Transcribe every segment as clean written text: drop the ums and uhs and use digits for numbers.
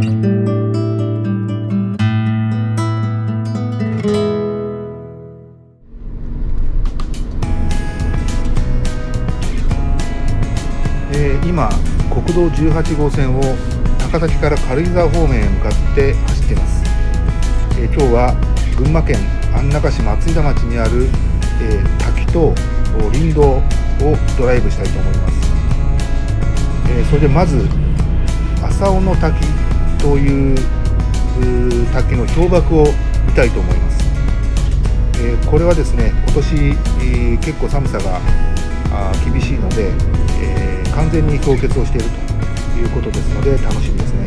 今国道18号線を高崎から軽井沢方面へ向かって走っています。今日は群馬県安中市松井田町にある、滝と林道をドライブしたいと思います。それでまず浅尾の滝という滝の氷瀑を見たいと思います。これはですね、今年、結構寒さが厳しいので、完全に氷結をしているということですので楽しみですね。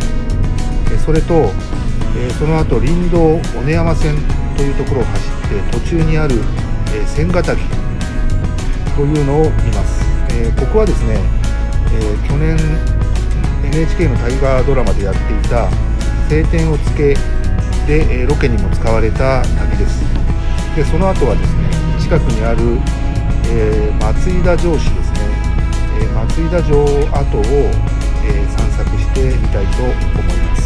それと、その後林道尾根山線というところを走って途中にある、千ヶ滝というのを見ます。ここはですね、去年 NHK の大河ドラマでやっていた青天を衝けで、ロケにも使われた滝です。でその後はですね、近くにある、松井田城址ですね、松井田城跡を、散策してみたいと思います。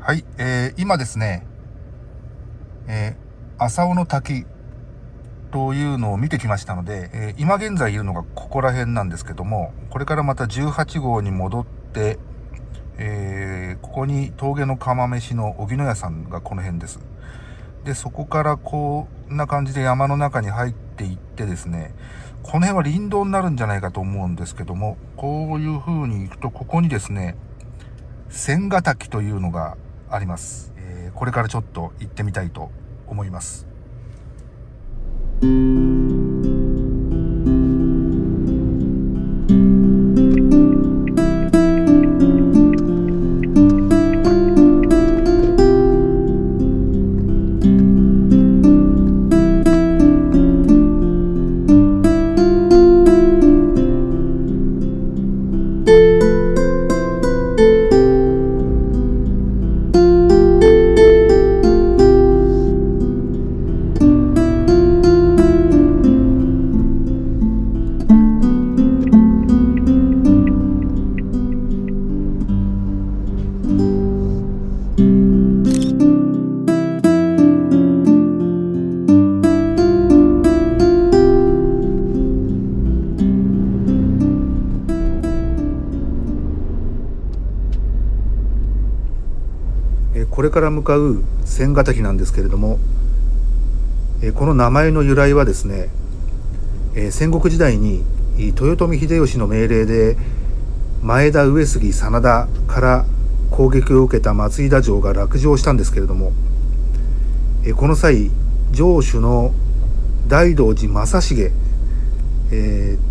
はい、今ですね、浅尾の滝というのを見てきましたので、今現在いるのがここら辺なんですけども、これからまた18号に戻って、ここに峠の釜飯の荻野屋さんがこの辺です。で、そこからこんな感じで山の中に入っていってですね、この辺は林道になるんじゃないかと思うんですけども、こういう風に行くとここにですね、千ヶ滝というのがあります。これからちょっと行ってみたいと思います。これから向かう千ヶ滝なんですけれども、この名前の由来はですね、戦国時代に豊臣秀吉の命令で前田、上杉、真田から攻撃を受けた松井田城が落城したんですけれども、この際城主の大道寺正成、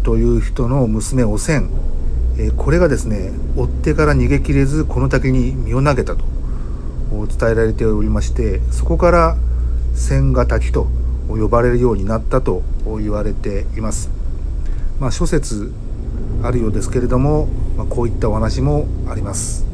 という人の娘おせん、これがですね追っ手から逃げきれずこの滝に身を投げたと伝えられておりまして、そこから千ヶ滝と呼ばれるようになったと言われています。諸説あるようですけれども、こういったお話もあります。